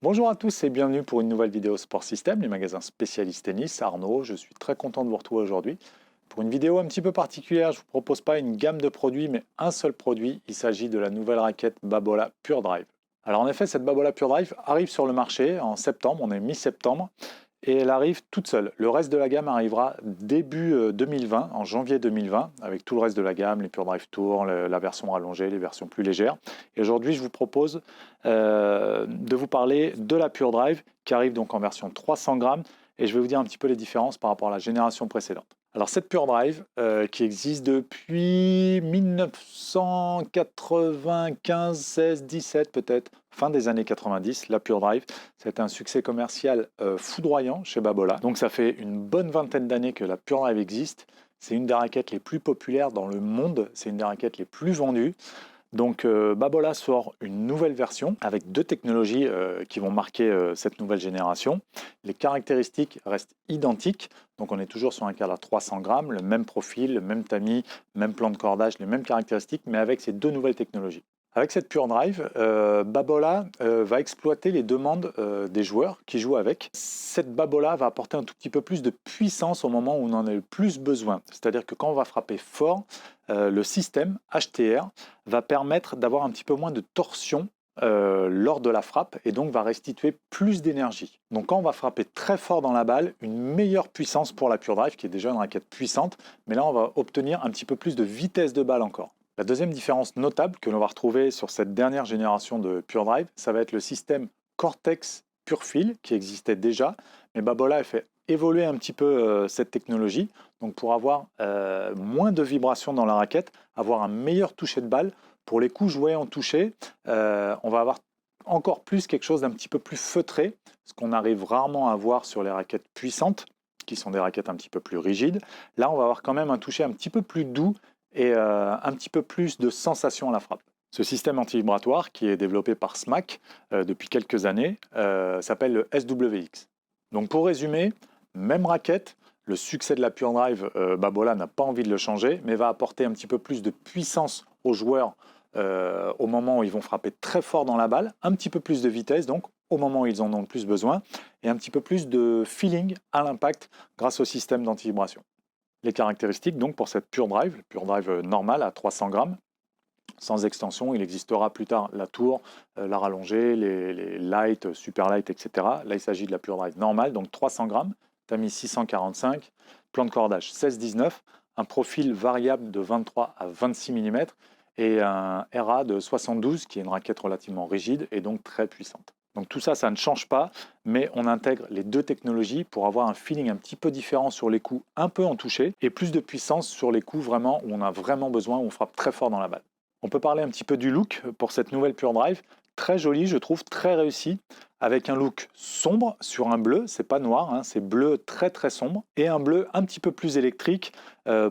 Bonjour à tous et bienvenue pour une nouvelle vidéo Sport System, les magasins spécialistes tennis. Arnaud, je suis très content de vous retrouver aujourd'hui. Pour une vidéo un petit peu particulière, je ne vous propose pas une gamme de produits, mais un seul produit. Il s'agit de la nouvelle raquette Babola Pure Drive. Alors en effet, cette Babola Pure Drive arrive sur le marché en septembre, on est mi-septembre, et elle arrive toute seule. Le reste de la gamme arrivera début 2020, en janvier 2020, avec tout le reste de la gamme, les Pure Drive Tour, la version rallongée, les versions plus légères. Et aujourd'hui, je vous propose de vous parler de la Pure Drive, qui arrive donc en version 300 grammes, et je vais vous dire un petit peu les différences par rapport à la génération précédente. Alors cette Pure Drive, qui existe depuis 1995, 16, 17 peut-être, fin des années 90, la Pure Drive, c'est un succès commercial foudroyant chez Babola. Donc ça fait une bonne vingtaine d'années que la Pure Drive existe. C'est une des raquettes les plus populaires dans le monde, c'est une des raquettes les plus vendues. Donc Babola sort une nouvelle version avec deux technologies qui vont marquer cette nouvelle génération. Les caractéristiques restent identiques, donc on est toujours sur un cadre à 300 grammes, le même profil, le même tamis, même plan de cordage, les mêmes caractéristiques, mais avec ces deux nouvelles technologies. Avec cette Pure Drive, Babola va exploiter les demandes des joueurs qui jouent avec. Cette Babola va apporter un tout petit peu plus de puissance au moment où on en a le plus besoin. C'est-à-dire que quand on va frapper fort, le système HTR va permettre d'avoir un petit peu moins de torsion lors de la frappe et donc va restituer plus d'énergie. Donc quand on va frapper très fort dans la balle, une meilleure puissance pour la Pure Drive qui est déjà une raquette puissante, mais là on va obtenir un petit peu plus de vitesse de balle encore. La deuxième différence notable que l'on va retrouver sur cette dernière génération de Pure Drive, ça va être le système Cortex Pure Feel qui existait déjà, mais Babola a fait évoluer un petit peu cette technologie, donc pour avoir moins de vibrations dans la raquette, avoir un meilleur toucher de balle. Pour les coups joués en toucher, on va avoir encore plus quelque chose d'un petit peu plus feutré, ce qu'on arrive rarement à voir sur les raquettes puissantes, qui sont des raquettes un petit peu plus rigides. Là, on va avoir quand même un toucher un petit peu plus doux et un petit peu plus de sensation à la frappe. Ce système anti-vibratoire, qui est développé par SMAC depuis quelques années, s'appelle le SWX. Donc pour résumer, même raquette, le succès de la Pure Drive, Babola n'a pas envie de le changer, mais va apporter un petit peu plus de puissance aux joueurs au moment où ils vont frapper très fort dans la balle, un petit peu plus de vitesse donc au moment où ils en ont le plus besoin, et un petit peu plus de feeling à l'impact grâce au système d'anti-vibration. Les caractéristiques donc pour cette Pure Drive normale à 300 grammes, sans extension, il existera plus tard la Tour, la rallongée, les light, super light, etc. Là, il s'agit de la Pure Drive normale, donc 300 grammes, tamis 645, plan de cordage 16-19, un profil variable de 23 à 26 mm et un RA de 72 qui est une raquette relativement rigide et donc très puissante. Donc tout ça, ça ne change pas, mais on intègre les deux technologies pour avoir un feeling un petit peu différent sur les coups un peu en toucher et plus de puissance sur les coups vraiment où on a vraiment besoin, où on frappe très fort dans la balle. On peut parler un petit peu du look pour cette nouvelle Pure Drive. Très joli, je trouve, très réussi, avec un look sombre sur un bleu, c'est pas noir, hein, c'est bleu très très sombre, et un bleu un petit peu plus électrique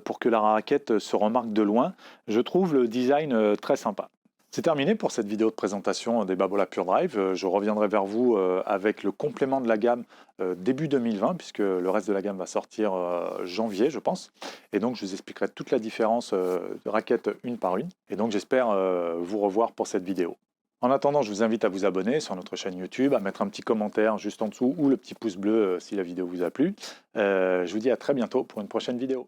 pour que la raquette se remarque de loin. Je trouve le design très sympa. C'est terminé pour cette vidéo de présentation des Babola Pure Drive. Je reviendrai vers vous avec le complément de la gamme début 2020, puisque le reste de la gamme va sortir janvier, je pense. Et donc, je vous expliquerai toute la différence de raquettes une par une. Et donc, j'espère vous revoir pour cette vidéo. En attendant, je vous invite à vous abonner sur notre chaîne YouTube, à mettre un petit commentaire juste en dessous ou le petit pouce bleu si la vidéo vous a plu. Je vous dis à très bientôt pour une prochaine vidéo.